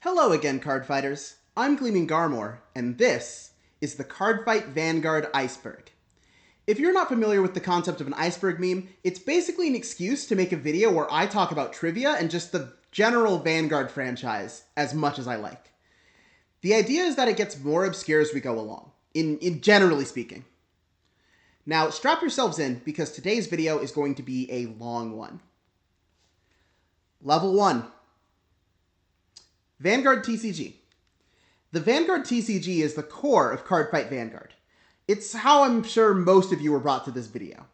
Hello again, card fighters. I'm Gleaming Garmore, and this is the Cardfight Vanguard Iceberg. If you're not familiar with the concept of an iceberg meme, it's basically an excuse to make a video where I talk about trivia and just the general Vanguard franchise as much as I like. The idea is that it gets more obscure as we go along, in generally speaking. Now, strap yourselves in, because today's video is going to be a long one. Level 1. Vanguard TCG. The Vanguard TCG is the core of Cardfight Vanguard. It's how I'm sure most of you were brought to this video.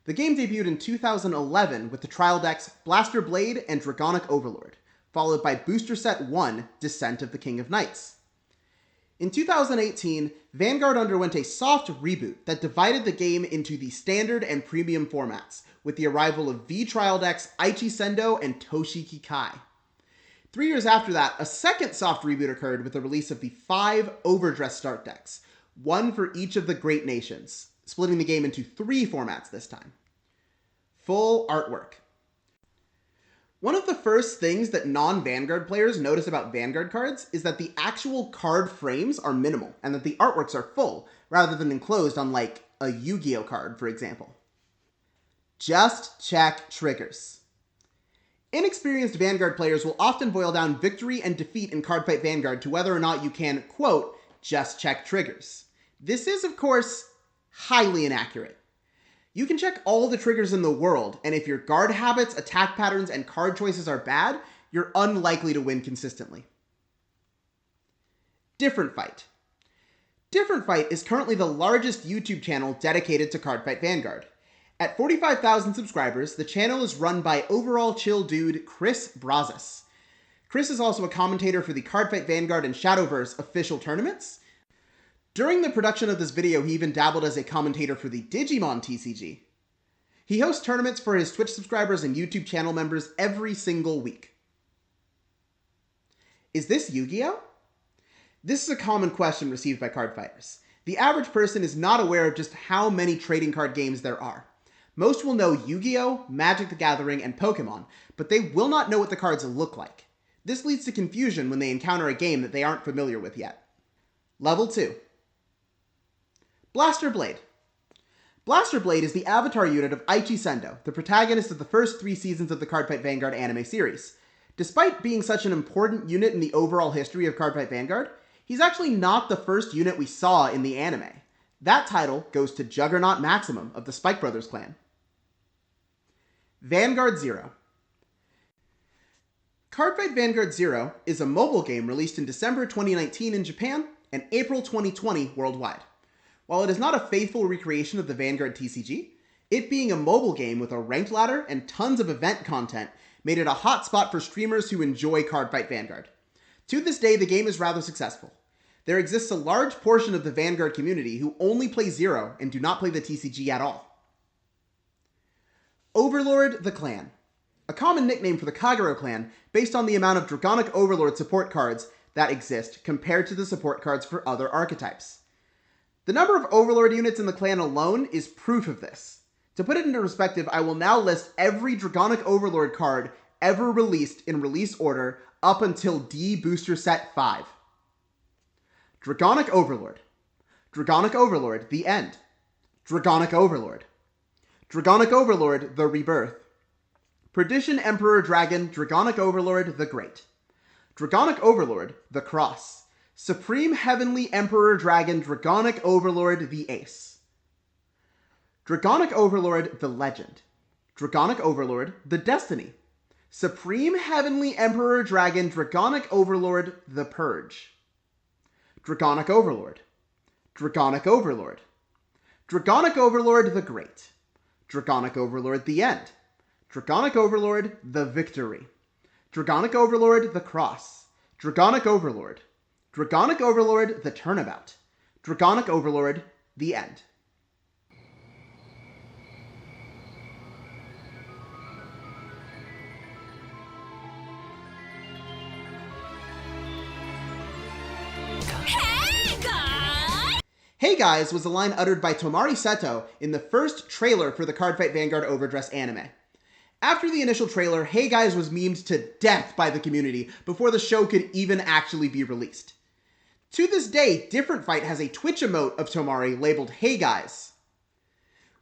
The game debuted in 2011 with the trial decks Blaster Blade and Dragonic Overlord, followed by Booster Set 1, Descent of the King of Knights. In 2018, Vanguard underwent a soft reboot that divided the game into the standard and premium formats, with the arrival of V trial decks Aichi Sendo and Toshiki Kai. 3 years after that, a second soft reboot occurred with the release of the 5 Overdress start decks, one for each of the great nations, splitting the game into 3 formats this time. Full artwork. One of the first things that non-Vanguard players notice about Vanguard cards is that the actual card frames are minimal, and that the artworks are full, rather than enclosed on like a Yu-Gi-Oh card, for example. Just check triggers. Inexperienced Vanguard players will often boil down victory and defeat in Cardfight Vanguard to whether or not you can, quote, just check triggers. This is, of course, highly inaccurate. You can check all the triggers in the world, and if your guard habits, attack patterns, and card choices are bad, you're unlikely to win consistently. Different Fight. Different Fight is currently the largest YouTube channel dedicated to Cardfight Vanguard. At 45,000 subscribers, the channel is run by overall chill dude Chris Brazos. Chris is also a commentator for the Cardfight Vanguard and Shadowverse official tournaments. During the production of this video, he even dabbled as a commentator for the Digimon TCG. He hosts tournaments for his Twitch subscribers and YouTube channel members every single week. Is this Yu-Gi-Oh? This is a common question received by card fighters. The average person is not aware of just how many trading card games there are. Most will know Yu-Gi-Oh, Magic the Gathering, and Pokemon, but they will not know what the cards look like. This leads to confusion when they encounter a game that they aren't familiar with yet. Level 2. Blaster Blade. Blaster Blade is the avatar unit of Aichi Sendo, the protagonist of the first 3 seasons of the Cardfight Vanguard anime series. Despite being such an important unit in the overall history of Cardfight Vanguard, he's actually not the first unit we saw in the anime. That title goes to Juggernaut Maximum of the Spike Brothers clan. Vanguard Zero. Cardfight Vanguard Zero is a mobile game released in December 2019 in Japan and April 2020 worldwide. While it is not a faithful recreation of the Vanguard TCG, it being a mobile game with a ranked ladder and tons of event content made it a hot spot for streamers who enjoy Cardfight Vanguard. To this day, the game is rather successful. There exists a large portion of the Vanguard community who only play Zero and do not play the TCG at all. Overlord the Clan. A common nickname for the Kagero clan based on the amount of Dragonic Overlord support cards that exist compared to the support cards for other archetypes. The number of Overlord units in the clan alone is proof of this. To put it into perspective, I will now list every Dragonic Overlord card ever released in release order up until D Booster Set 5. Dragonic Overlord. Dragonic Overlord, The End. Dragonic Overlord. Dragonic Overlord, The Rebirth. Perdition Emperor Dragon, Dragonic Overlord, The Great. Dragonic Overlord, The Cross. Supreme Heavenly Emperor Dragon, Dragonic Overlord, The Ace. Dragonic Overlord, The Legend. Dragonic Overlord, The Destiny. Supreme Heavenly Emperor Dragon, Dragonic Overlord, The Purge. Dragonic Overlord. Dragonic Overlord. Dragonic Overlord, The Great. Dragonic Overlord, The End. Dragonic Overlord, The Victory. Dragonic Overlord, The Cross. Dragonic Overlord. Dragonic Overlord, The Turnabout. Dragonic Overlord, The End. Hey guys was a line uttered by Tomari Seto in the first trailer for the Cardfight Vanguard Overdress anime. After the initial trailer, Hey Guys was memed to death by the community before the show could even actually be released. To this day, Different Fight has a Twitch emote of Tomari labeled Hey Guys.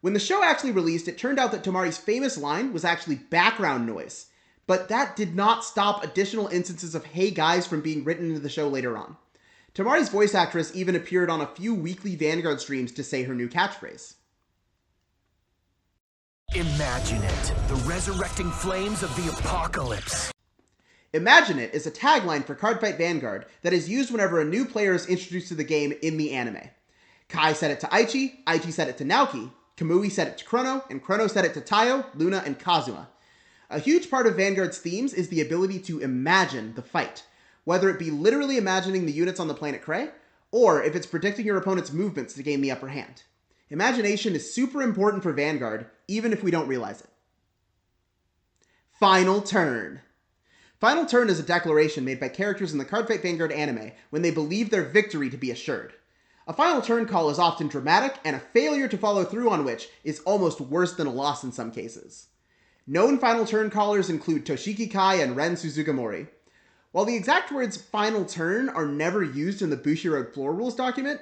When the show actually released, it turned out that Tomari's famous line was actually background noise, but that did not stop additional instances of Hey Guys from being written into the show later on. Tomari's voice actress even appeared on a few weekly Vanguard streams to say her new catchphrase. Imagine it, the resurrecting flames of the apocalypse. Imagine it is a tagline for Cardfight Vanguard that is used whenever a new player is introduced to the game in the anime. Kai said it to Aichi, Aichi said it to Naoki, Kamui said it to Chrono, and Chrono said it to Tayo, Luna, and Kazuma. A huge part of Vanguard's themes is the ability to imagine the fight, whether it be literally imagining the units on the planet Krei, or if it's predicting your opponent's movements to gain the upper hand. Imagination is super important for Vanguard, even if we don't realize it. Final Turn. Final Turn is a declaration made by characters in the Cardfight Vanguard anime when they believe their victory to be assured. A final turn call is often dramatic, and a failure to follow through on which is almost worse than a loss in some cases. Known final turn callers include Toshiki Kai and Ren Suzugamori. While the exact words final turn are never used in the Bushiroad floor rules document,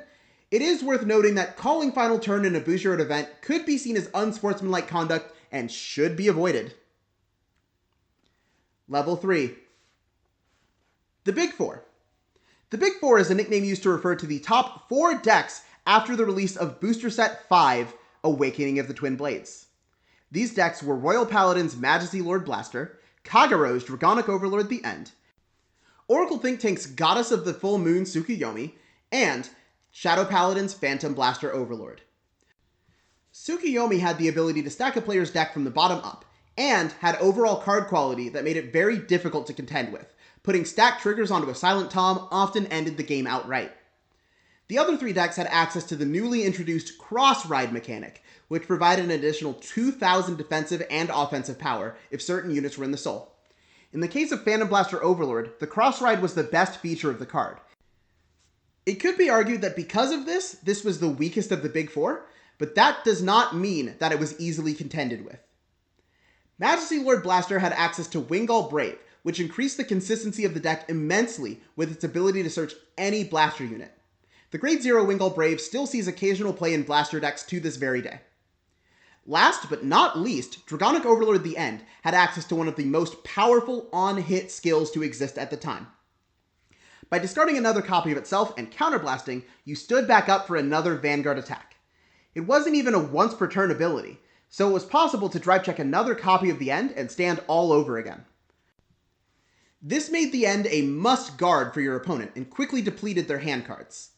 it is worth noting that calling final turn in a Bushiroad event could be seen as unsportsmanlike conduct and should be avoided. Level 3. The Big Four. The Big Four is a nickname used to refer to the top 4 decks after the release of Booster Set 5, Awakening of the Twin Blades. These decks were Royal Paladin's Majesty Lord Blaster, Kagaro's Dragonic Overlord The End, Oracle Think Tank's Goddess of the Full Moon Tsukuyomi, and Shadow Paladin's Phantom Blaster Overlord. Tsukuyomi had the ability to stack a player's deck from the bottom up, and had overall card quality that made it very difficult to contend with. Putting stacked triggers onto a Silent Tom often ended the game outright. The other 3 decks had access to the newly introduced Cross Ride mechanic, which provided an additional 2,000 defensive and offensive power if certain units were in the soul. In the case of Phantom Blaster Overlord, the Cross Ride was the best feature of the card. It could be argued that because of this was the weakest of the Big Four, but that does not mean that it was easily contended with. Majesty Lord Blaster had access to Wingull Brave, which increased the consistency of the deck immensely with its ability to search any Blaster unit. The Grade 0 Wingull Brave still sees occasional play in Blaster decks to this very day. Last but not least, Dragonic Overlord The End had access to one of the most powerful on-hit skills to exist at the time. By discarding another copy of itself and counterblasting, you stood back up for another Vanguard attack. It wasn't even a once per turn ability, so it was possible to drive check another copy of The End and stand all over again. This made The End a must guard for your opponent and quickly depleted their hand cards.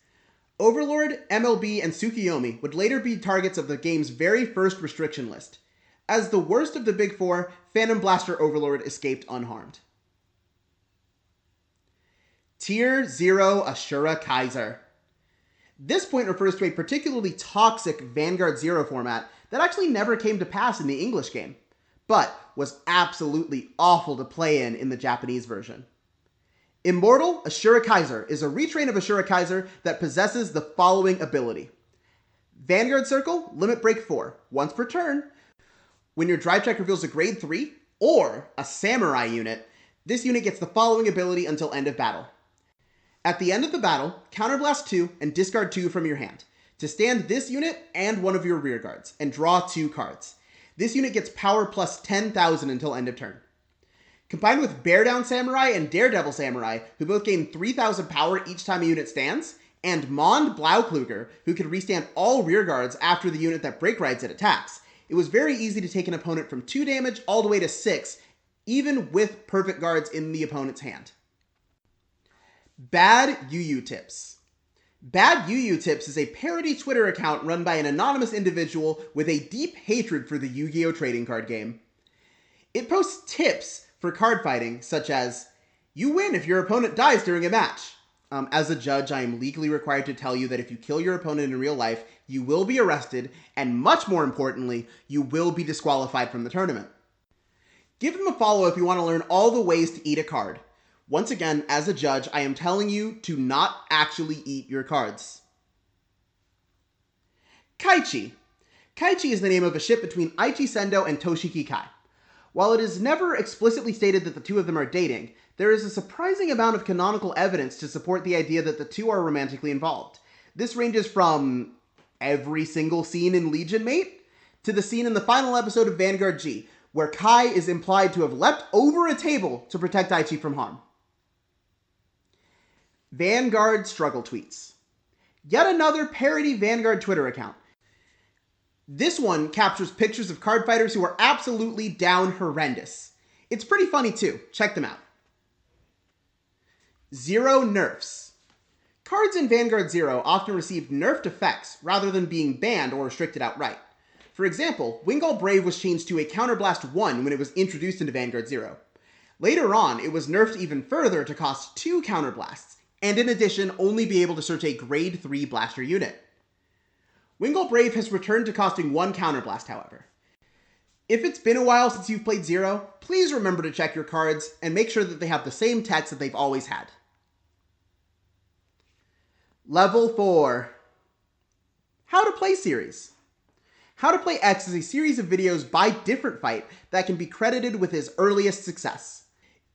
Overlord, MLB, and Tsukuyomi would later be targets of the game's very first restriction list. As the worst of the Big Four, Phantom Blaster Overlord escaped unharmed. Tier 0 Ashura Kaiser. This point refers to a particularly toxic Vanguard Zero format that actually never came to pass in the English game, but was absolutely awful to play in the Japanese version. Immortal Ashura Kaiser is a retrain of Ashura Kaiser that possesses the following ability. Vanguard Circle, Limit Break 4, once per turn. When your drive check reveals a Grade 3 or a Samurai unit, this unit gets the following ability until end of battle. At the end of the battle, counterblast 2 and discard 2 from your hand to stand this unit and one of your rear guards and draw 2 cards. This unit gets power plus 10,000 until end of turn. Combined with Bear Down Samurai and Daredevil Samurai, who both gain 3,000 power each time a unit stands, and Mond Blaukluger, who can restand all rear guards after the unit that break rides it attacks, it was very easy to take an opponent from 2 damage all the way to 6, even with perfect guards in the opponent's hand. Bad Yu-Yu Tips. Bad Yu-Yu Tips is a parody Twitter account run by an anonymous individual with a deep hatred for the Yu-Gi-Oh! Trading card game. It posts tips for card fighting, such as, you win if your opponent dies during a match. As a judge, I am legally required to tell you that if you kill your opponent in real life, you will be arrested, and much more importantly, you will be disqualified from the tournament. Give them a follow if you want to learn all the ways to eat a card. Once again, as a judge, I am telling you to not actually eat your cards. Kaichi. Kaichi is the name of a ship between Aichi Sendo and Toshiki Kai. While it is never explicitly stated that the two of them are dating, there is a surprising amount of canonical evidence to support the idea that the two are romantically involved. This ranges from every single scene in Legion Mate to the scene in the final episode of Vanguard G, where Kai is implied to have leapt over a table to protect Aichi from harm. Vanguard struggle tweets. Yet another parody Vanguard Twitter account. This one captures pictures of card fighters who are absolutely down horrendous. It's pretty funny too. Check them out. Zero nerfs. Cards in Vanguard Zero often received nerfed effects rather than being banned or restricted outright. For example, Wingull Brave was changed to a Counterblast 1 when it was introduced into Vanguard Zero. Later on, it was nerfed even further to cost 2 Counterblasts, and in addition, only be able to search a Grade 3 blaster unit. Wingull Brave has returned to costing 1 Counterblast, however. If it's been a while since you've played Zero, please remember to check your cards and make sure that they have the same text that they've always had. Level 4. How to Play series. How to Play X is a series of videos by Different Fight that can be credited with his earliest success.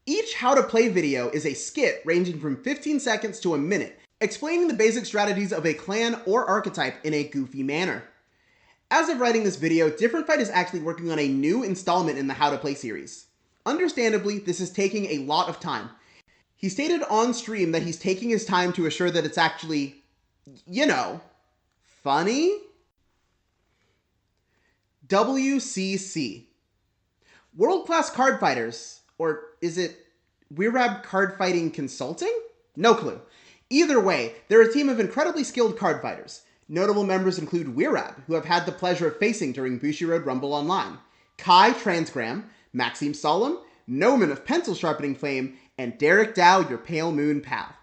Each How to Play video is a skit ranging from 15 seconds to a minute, explaining the basic strategies of a clan or archetype in a goofy manner. As of writing this video, Different Fight is actually working on a new installment in the How to Play series. Understandably, this is taking a lot of time. He stated on stream that he's taking his time to assure that it's actually, funny? WCC. World Class Card Fighters, or is it Wirab Card Fighting Consulting? No clue. Either way, they're a team of incredibly skilled card fighters. Notable members include Wirab, who I've had the pleasure of facing during Bushiroad Rumble Online, Kai Transgram, Maxime Solemn, Noman of Pencil Sharpening Flame, and Derek Dow, your Pale Moon pal.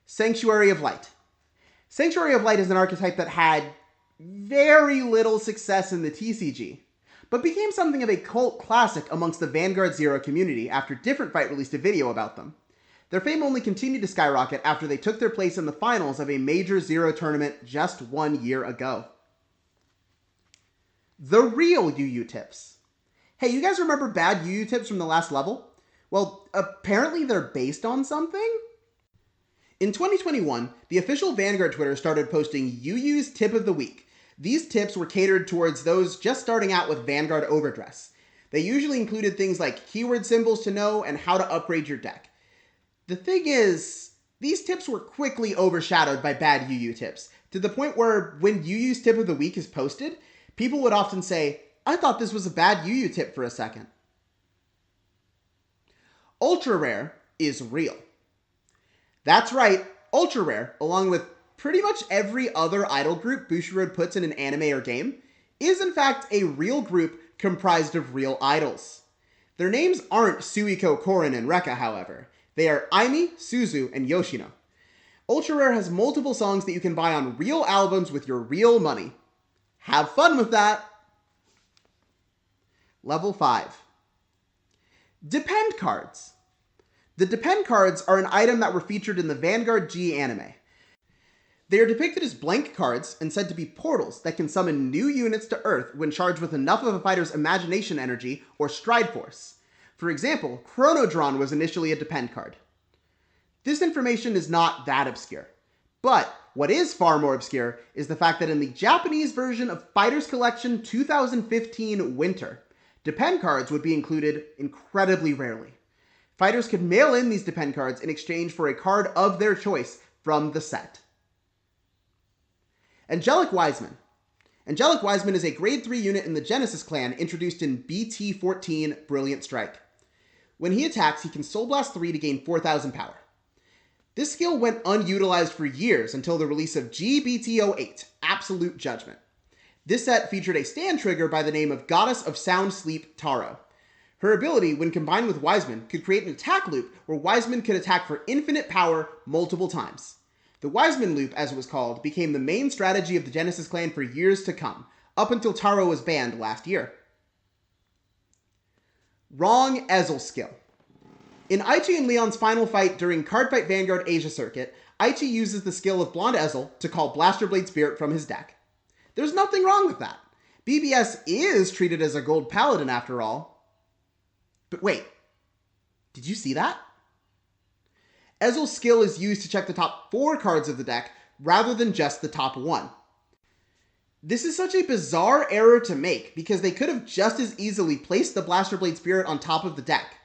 Sanctuary of Light. Sanctuary of Light is an archetype that had very little success in the TCG, but became something of a cult classic amongst the Vanguard Zero community after Different Fight released a video about them. Their fame only continued to skyrocket after they took their place in the finals of a major Zero tournament just 1 year ago. The real UU tips. Hey, you guys remember bad UU tips from the last level? Well, apparently they're based on something? In 2021, the official Vanguard Twitter started posting UU's Tip of the Week. These tips were catered towards those just starting out with Vanguard Overdress. They usually included things like keyword symbols to know and how to upgrade your deck. The thing is, these tips were quickly overshadowed by bad UU tips, to the point where when UU's Tip of the Week is posted, people would often say, I thought this was a bad UU tip for a second. Ultra Rare is real. That's right, Ultra Rare, along with pretty much every other idol group Bushiroad puts in an anime or game, is in fact a real group comprised of real idols. Their names aren't Suiko, Korin, and Rekka, however. They are Aimi, Suzu, and Yoshino. Ultra Rare has multiple songs that you can buy on real albums with your real money. Have fun with that! Level 5. Depend cards. The Depend cards are an item that were featured in the Vanguard G anime. They are depicted as blank cards and said to be portals that can summon new units to Earth when charged with enough of a fighter's imagination energy or stride force. For example, Chronodron was initially a Depend card. This information is not that obscure. But what is far more obscure is the fact that in the Japanese version of Fighters Collection 2015 Winter, Depend cards would be included incredibly rarely. Fighters could mail in these Depend cards in exchange for a card of their choice from the set. Angelic Wiseman. Angelic Wiseman is a grade 3 unit in the Genesis clan introduced in BT14 Brilliant Strike. When he attacks, he can Soul Blast 3 to gain 4,000 power. This skill went unutilized for years until the release of GBT08, Absolute Judgment. This set featured a stand trigger by the name of Goddess of Sound Sleep Taro. Her ability, when combined with Wiseman, could create an attack loop where Wiseman could attack for infinite power multiple times. The Wiseman loop, as it was called, became the main strategy of the Genesis clan for years to come, up until Taro was banned last year. Wrong Ezel skill. In Aichi and Leon's final fight during Cardfight Vanguard Asia Circuit, Aichi uses the skill of Blonde Ezel to call Blaster Blade Spirit from his deck. There's nothing wrong with that. BBS is treated as a gold paladin after all. But wait, did you see that? Ezel's skill is used to check the top 4 cards of the deck rather than just the top 1. This is such a bizarre error to make because they could have just as easily placed the Blaster Blade Spirit on top of the deck.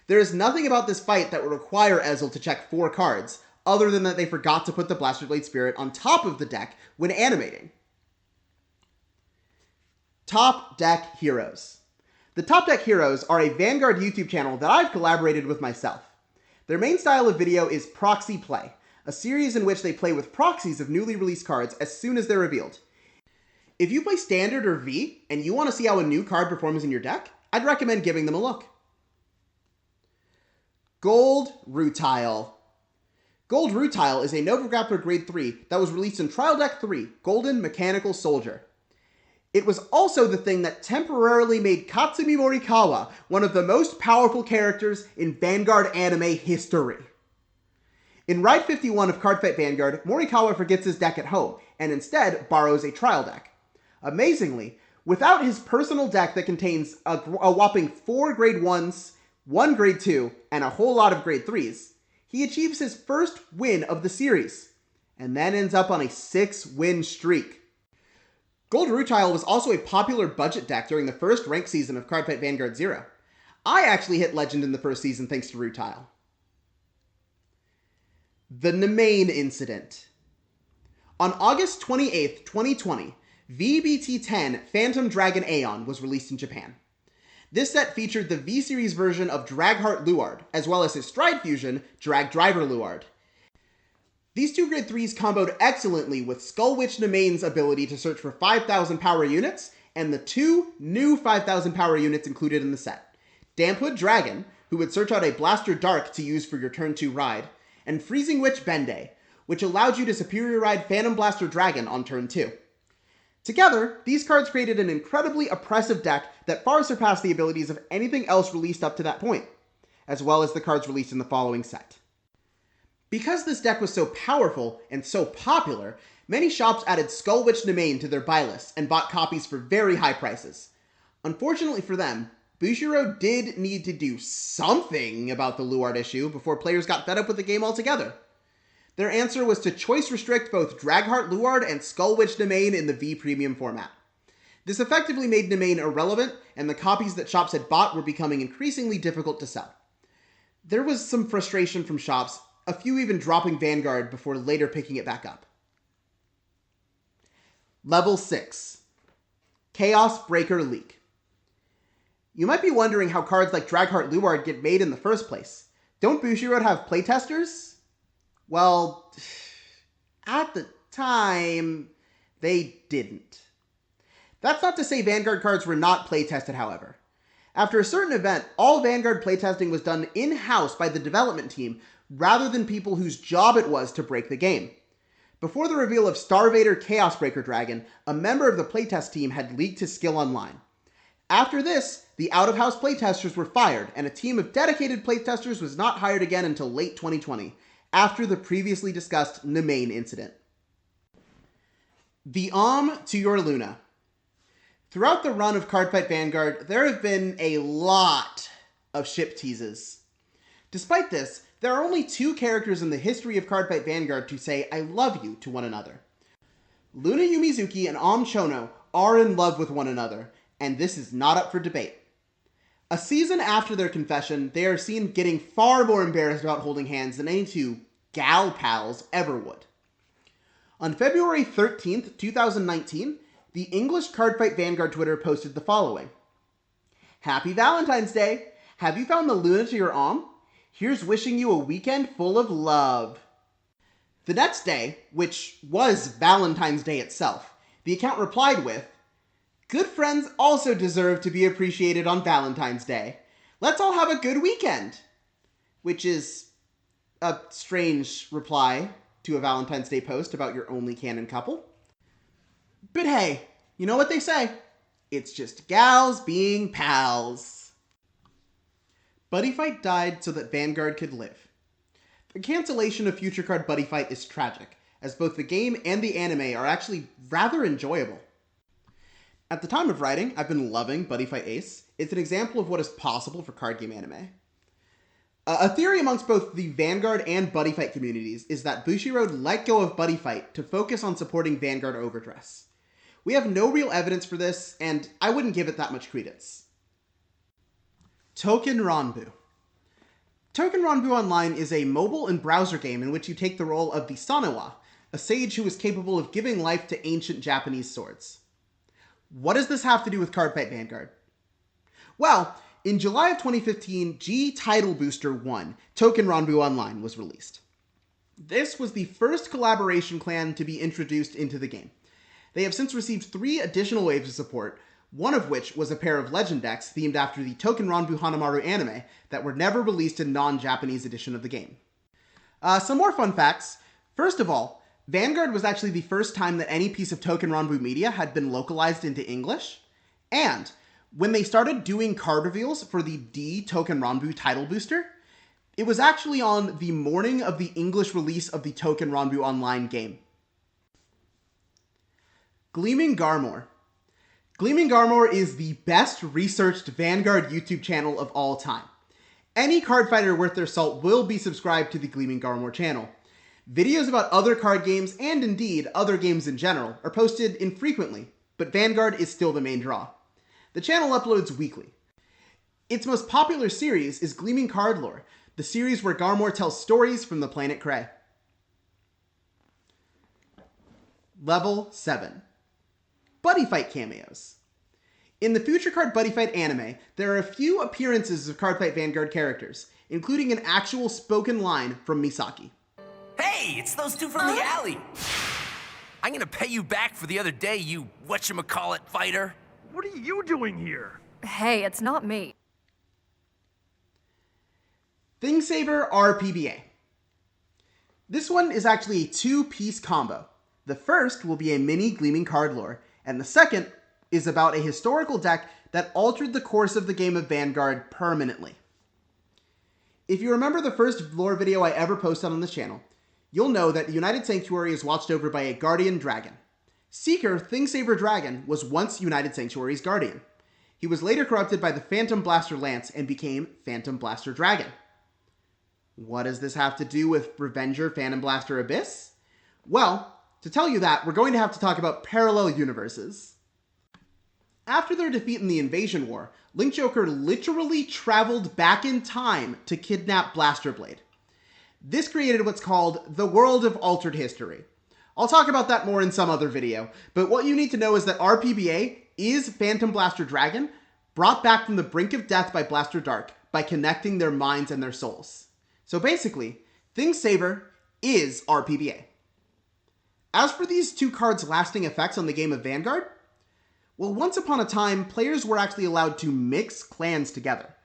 There is nothing about this fight that would require Ezel to check 4 cards, other than that they forgot to put the Blaster Blade Spirit on top of the deck when animating. Top Deck Heroes. The Top Deck Heroes are a Vanguard YouTube channel that I've collaborated with myself. Their main style of video is Proxy Play, a series in which they play with proxies of newly released cards as soon as they're revealed. If you play Standard or V, and you want to see how a new card performs in your deck, I'd recommend giving them a look. Gold Rutile. Gold Rutile is a Nova Grappler Grade 3 that was released in Trial Deck 3, Golden Mechanical Soldier. It was also the thing that temporarily made Katsumi Morikawa one of the most powerful characters in Vanguard anime history. In Ride 51 of Cardfight Vanguard, Morikawa forgets his deck at home, and instead borrows a trial deck. Amazingly, without his personal deck that contains a whopping 4 Grade 1s, 1 Grade 2, and a whole lot of Grade 3s, he achieves his first win of the series, and then ends up on a 6-win streak. Gold Rutile was also a popular budget deck during the first ranked season of Cardfight Vanguard 0. I actually hit Legend in the first season thanks to Rutile. The Nemain Incident. On August 28, 2020, VBT-10 Phantom Dragon Aeon was released in Japan. This set featured the V-Series version of Dragheart Luard, as well as his Stride fusion, Drag Driver Luard. These 2 Grade 3s comboed excellently with Skull Witch Nemain's ability to search for 5,000 power units, and the 2 new 5,000 power units included in the set. Damphood Dragon, who would search out a Blaster Dark to use for your turn 2 ride, and Freezing Witch Bende, which allowed you to Superior Ride Phantom Blaster Dragon on turn 2. Together, these cards created an incredibly oppressive deck that far surpassed the abilities of anything else released up to that point, as well as the cards released in the following set. Because this deck was so powerful and so popular, many shops added Skull Witch Nemain to their buy lists and bought copies for very high prices. Unfortunately for them, Bushiroad did need to do something about the Luard issue before players got fed up with the game altogether. Their answer was to choice restrict both Dragheart Luard and Skull Witch Nemain in the V Premium format. This effectively made Nemain irrelevant, and the copies that shops had bought were becoming increasingly difficult to sell. There was some frustration from shops, a few even dropping Vanguard before later picking it back up. Level 6. Chaos Breaker Leak. You might be wondering how cards like Dragheart Luard get made in the first place. Don't Bushiroad have playtesters? Well, at the time, they didn't. That's not to say Vanguard cards were not playtested, however. After a certain event, all Vanguard playtesting was done in-house by the development team, rather than people whose job it was to break the game. Before the reveal of Starvader Chaos Breaker Dragon, a member of the playtest team had leaked his skill online. After this, the out-of-house playtesters were fired, and a team of dedicated playtesters was not hired again until late 2020, after the previously discussed Nemain incident. The to your Luna. Throughout the run of Cardfight Vanguard, there have been a lot of ship teases. Despite this, there are only 2 characters in the history of Cardfight Vanguard to say "I love you" to one another. Luna Yumizuki and Chono are in love with one another, and this is not up for debate. A season after their confession, they are seen getting far more embarrassed about holding hands than any 2 gal pals ever would. On February 13th, 2019, the English Cardfight Vanguard Twitter posted the following. Happy Valentine's Day! Have you found the Luna to your Here's wishing you a weekend full of love. The next day, which was Valentine's Day itself, the account replied with, Good friends also deserve to be appreciated on Valentine's Day. Let's all have a good weekend. Which is a strange reply to a Valentine's Day post about your only canon couple. But hey, you know what they say? It's just gals being pals. Buddy Fight died so that Vanguard could live. The cancellation of Future Card Buddy Fight is tragic, as both the game and the anime are actually rather enjoyable. At the time of writing, I've been loving Buddy Fight Ace. It's an example of what is possible for card game anime. A theory amongst both the Vanguard and Buddy Fight communities is that Bushiroad let go of Buddy Fight to focus on supporting Vanguard Overdress. We have no real evidence for this, and I wouldn't give it that much credence. Token Ranbu. Token Ranbu Online is a mobile and browser game in which you take the role of the Sanawa, a sage who is capable of giving life to ancient Japanese swords. What does this have to do with Cardfight Vanguard? Well, in July of 2015, G Title Booster 1, Token Ranbu Online, was released. This was the first collaboration clan to be introduced into the game. They have since received 3 additional waves of support, one of which was a pair of legend decks themed after the Token Ranbu Hanamaru anime that were never released in non-Japanese edition of the game. Some more fun facts. First of all, Vanguard was actually the first time that any piece of Token Ranbu media had been localized into English, and when they started doing card reveals for the D Token Ranbu title booster, it was actually on the morning of the English release of the Token Ranbu Online game. Gleaming Garmor. Gleaming Garmor is the best researched Vanguard YouTube channel of all time. Any card fighter worth their salt will be subscribed to the Gleaming Garmor channel. Videos about other card games, and indeed other games in general, are posted infrequently, but Vanguard is still the main draw. The channel uploads weekly. Its most popular series is Gleaming Card Lore, the series where Garmor tells stories from the planet Cray. Level 7. Buddy Fight cameos. In the Future Card Buddy Fight anime, there are a few appearances of Cardfight Vanguard characters, including an actual spoken line from Misaki. Hey, it's those two from the alley. I'm gonna pay you back for the other day, you whatchamacallit fighter. What are you doing here? Hey, it's not me. Thingsaver RPBA. This one is actually a 2-piece combo. The first will be a mini Gleaming Card Lore, and the second is about a historical deck that altered the course of the game of Vanguard permanently. If you remember the first lore video I ever posted on this channel, you'll know that the United Sanctuary is watched over by a guardian dragon. Seeker Thingsaver Dragon was once United Sanctuary's guardian. He was later corrupted by the Phantom Blaster Lance and became Phantom Blaster Dragon. What does this have to do with Revenger Phantom Blaster Abyss? Well, to tell you that, we're going to have to talk about parallel universes. After their defeat in the Invasion War, Link Joker literally traveled back in time to kidnap Blaster Blade. This created what's called the World of Altered History. I'll talk about that more in some other video, but what you need to know is that RPBA is Phantom Blaster Dragon, brought back from the brink of death by Blaster Dark by connecting their minds and their souls. So basically, Thingsaver is RPBA. As for these 2 cards' lasting effects on the game of Vanguard, well, once upon a time, players were actually allowed to mix clans together.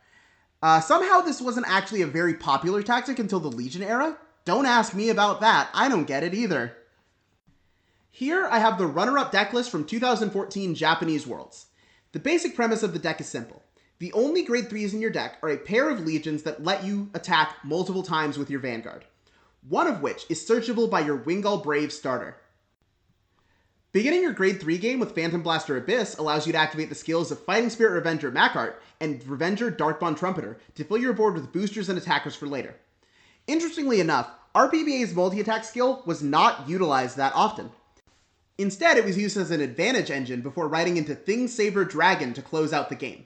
Somehow this wasn't actually a very popular tactic until the Legion era. Don't ask me about that, I don't get it either. Here I have the runner-up deck list from 2014 Japanese Worlds. The basic premise of the deck is simple. The only grade 3s in your deck are a pair of legions that let you attack multiple times with your Vanguard, one of which is searchable by your Wingull Brave starter. Beginning your grade 3 game with Phantom Blaster Abyss allows you to activate the skills of Fighting Spirit Revenger Macart and Revenger Darkbond Trumpeter to fill your board with boosters and attackers for later. Interestingly enough, RPBA's multi-attack skill was not utilized that often. Instead, it was used as an advantage engine before riding into Thingsaver Dragon to close out the game.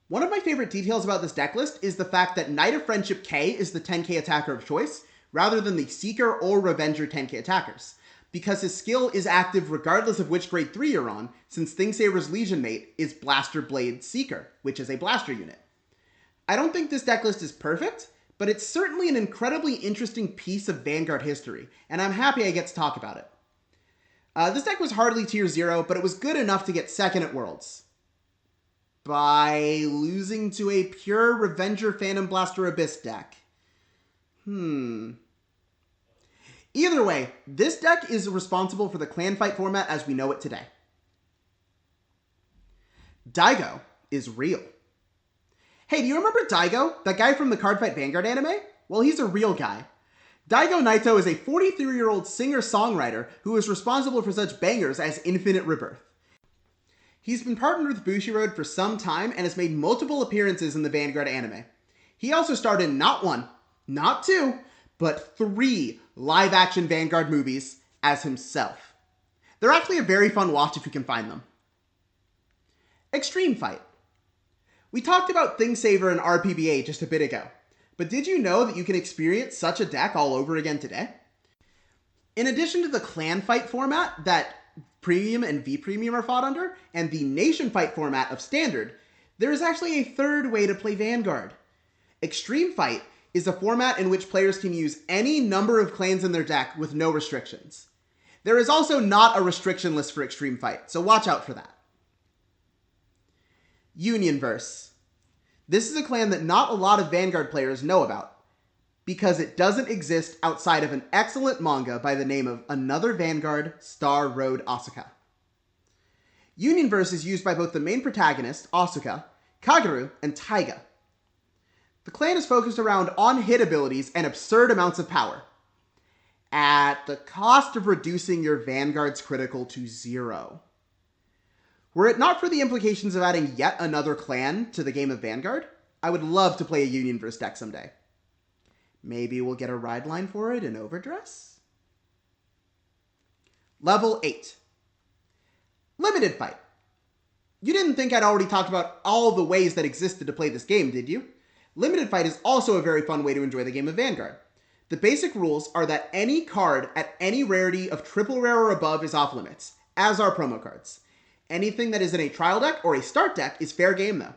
One of my favorite details about this deck list is the fact that Knight of Friendship K is the 10k attacker of choice, rather than the Seeker or Revenger 10k attackers, because his skill is active regardless of which grade 3 you're on, since Thingsaver's Legion mate is Blaster Blade Seeker, which is a blaster unit. I don't think this deck list is perfect, but it's certainly an incredibly interesting piece of Vanguard history, and I'm happy I get to talk about it. This deck was hardly tier 0, but it was good enough to get second at Worlds. By losing to a pure Revenger Phantom Blaster Abyss deck. Either way, this deck is responsible for the clan fight format as we know it today. Daigo is real. Hey, do you remember Daigo? That guy from the Cardfight Vanguard anime? Well, he's a real guy. Daigo Naito is a 43-year-old singer-songwriter who is responsible for such bangers as Infinite Rebirth. He's been partnered with Bushiroad for some time and has made multiple appearances in the Vanguard anime. He also starred in not one, not two, but 3 live-action Vanguard movies as himself. They're actually a very fun watch if you can find them. Extreme Fight. We talked about ThingSaver and RPBA just a bit ago, but did you know that you can experience such a deck all over again today? In addition to the clan fight format that Premium and V Premium are fought under, and the nation fight format of Standard, there is actually a third way to play Vanguard. Extreme Fight is a format in which players can use any number of clans in their deck with no restrictions. There is also not a restriction list for Extreme Fight, so watch out for that. Unionverse. This is a clan that not a lot of Vanguard players know about, because it doesn't exist outside of an excellent manga by the name of Another Vanguard Star Road Asuka. Unionverse is used by both the main protagonist, Asuka, Kagero, and Taiga. The clan is focused around on-hit abilities and absurd amounts of power, at the cost of reducing your Vanguard's critical to 0. Were it not for the implications of adding yet another clan to the game of Vanguard, I would love to play a Unionverse deck someday. Maybe we'll get a ride line for it in Overdress? Level 8. Limited Fight. You didn't think I'd already talked about all the ways that existed to play this game, did you? Limited Fight is also a very fun way to enjoy the game of Vanguard. The basic rules are that any card at any rarity of triple rare or above is off limits, as are promo cards. Anything that is in a trial deck or a start deck is fair game though.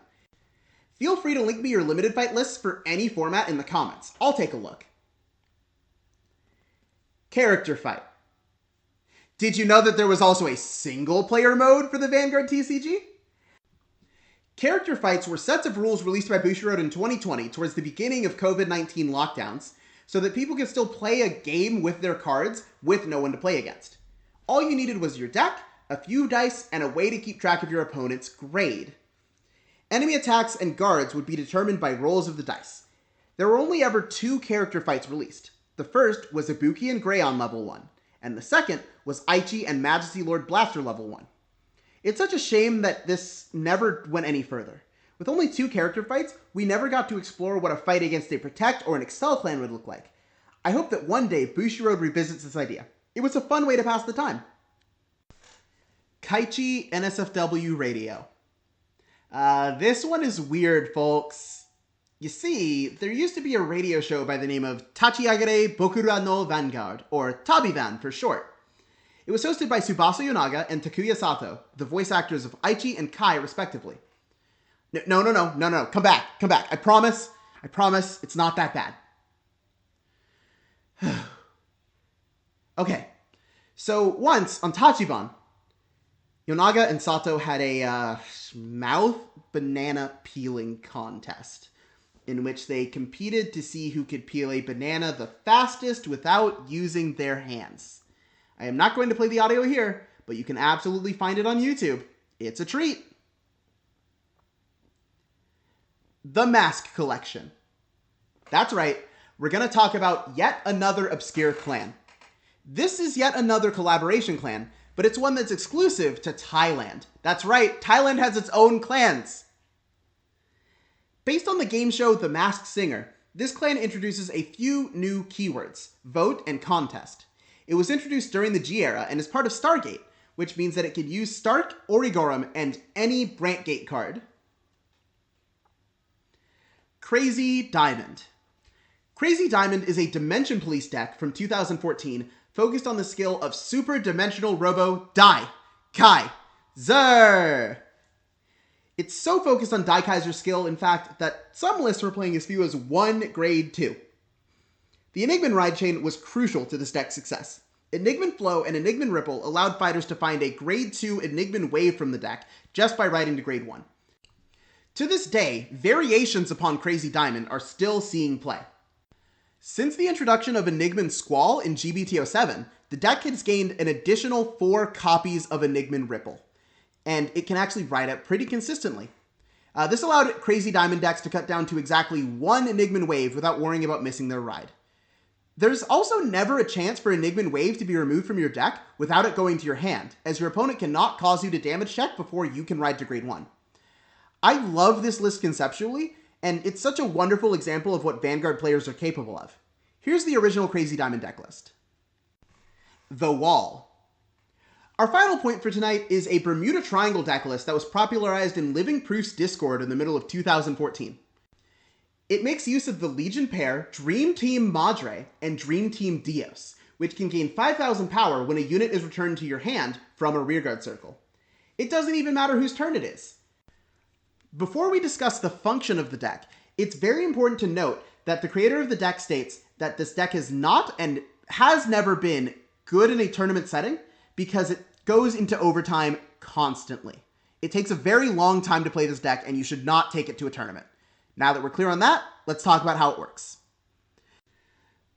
Feel free to link me your Limited Fight lists for any format in the comments. I'll take a look. Character Fight. Did you know that there was also a single player mode for the Vanguard TCG? Character Fights were sets of rules released by Bushiroad in 2020 towards the beginning of COVID-19 lockdowns so that people could still play a game with their cards with no one to play against. All you needed was your deck, a few dice, and a way to keep track of your opponent's grade. Enemy attacks and guards would be determined by rolls of the dice. There were only ever 2 character fights released. The first was Ibuki and Greyon level 1, and the second was Aichi and Majesty Lord Blaster level 1. It's such a shame that this never went any further. With only 2 character fights, we never got to explore what a fight against a Protect or an Excel clan would look like. I hope that one day Bushiroad revisits this idea. It was a fun way to pass the time. Kaichi NSFW Radio. This one is weird, folks. You see, there used to be a radio show by the name of Tachiagere Bokura no Vanguard, or Tabivan for short. It was hosted by Tsubasa Yonaga and Takuya Sato, the voice actors of Aichi and Kai, respectively. No, come back. I promise, it's not that bad. Okay, so once on Tachiban, Yonaga and Sato had a mouth banana peeling contest in which they competed to see who could peel a banana the fastest without using their hands. I am not going to play the audio here, but you can absolutely find it on YouTube. It's a treat. The Mask Collection. That's right, we're going to talk about yet another obscure clan. This is yet another collaboration clan, but it's one that's exclusive to Thailand. That's right, Thailand has its own clans. Based on the game show The Masked Singer, this clan introduces a few new keywords, vote and contest. It was introduced during the G era and is part of Stargate, which means that it can use Stark, Origorum, and any Brantgate card. Crazy Diamond. Crazy Diamond is a Dimension Police deck from 2014 focused on the skill of Super Dimensional Robo Dai Kai Zer. It's so focused on Dai Kaiser's skill, in fact, that some lists were playing as few as 1 grade 2. The Enigman Ride Chain was crucial to this deck's success. Enigman Flow and Enigman Ripple allowed fighters to find a grade 2 Enigman Wave from the deck just by riding to grade 1. To this day, variations upon Crazy Diamond are still seeing play. Since the introduction of Enigman Squall in GBT07, the deck has gained an additional 4 copies of Enigman Ripple, and it can actually ride out pretty consistently. This allowed Crazy Diamond decks to cut down to exactly 1 Enigman Wave without worrying about missing their ride. There's also never a chance for Enigman Wave to be removed from your deck without it going to your hand, as your opponent cannot cause you to damage check before you can ride to grade 1. I love this list conceptually, and it's such a wonderful example of what Vanguard players are capable of. Here's the original Crazy Diamond deck list. The Wall. Our final point for tonight is a Bermuda Triangle deck list that was popularized in Living Proof's Discord in the middle of 2014. It makes use of the Legion pair, Dream Team Madre, and Dream Team Dios, which can gain 5,000 power when a unit is returned to your hand from a rearguard circle. It doesn't even matter whose turn it is. Before we discuss the function of the deck, it's very important to note that the creator of the deck states that this deck is not and has never been good in a tournament setting because it goes into overtime constantly. It takes a very long time to play this deck, and you should not take it to a tournament. Now that we're clear on that, let's talk about how it works.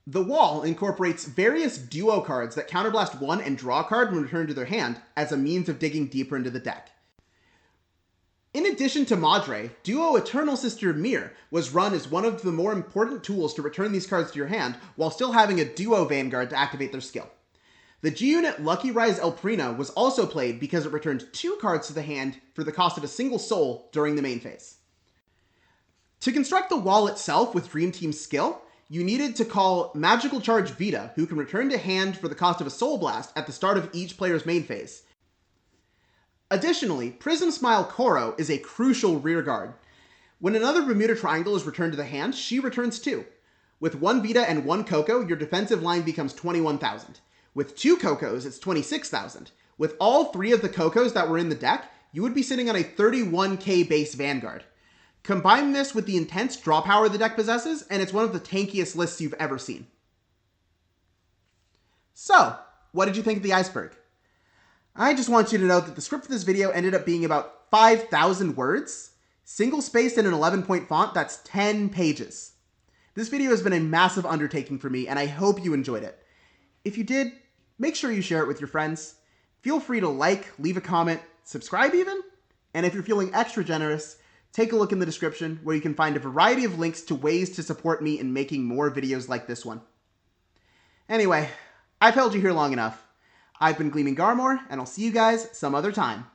The Wall incorporates various duo cards that counterblast 1 and draw a card when returned to their hand as a means of digging deeper into the deck. In addition to Madre, Duo Eternal Sister Mir was run as one of the more important tools to return these cards to your hand while still having a Duo Vanguard to activate their skill. The G-Unit Lucky Rise Elprina was also played because it returned 2 cards to the hand for the cost of a single soul during the main phase. To construct the Wall itself with Dream Team's skill, you needed to call Magical Charge Vita, who can return to hand for the cost of a Soul Blast at the start of each player's main phase. Additionally, Prism Smile Koro is a crucial rearguard. When another Bermuda Triangle is returned to the hand, she returns 2. With 1 Vita and 1 Coco, your defensive line becomes 21,000. With 2 Cocos, it's 26,000. With all 3 of the Cocos that were in the deck, you would be sitting on a 31k base Vanguard. Combine this with the intense draw power the deck possesses, and it's one of the tankiest lists you've ever seen. So, what did you think of the Iceberg? I just want you to know that the script for this video ended up being about 5,000 words. Single-spaced in an 11-point font, that's 10 pages. This video has been a massive undertaking for me, and I hope you enjoyed it. If you did, make sure you share it with your friends. Feel free to like, leave a comment, subscribe even, and if you're feeling extra generous, take a look in the description where you can find a variety of links to ways to support me in making more videos like this one. Anyway, I've held you here long enough. I've been Gleaming Garmore, and I'll see you guys some other time.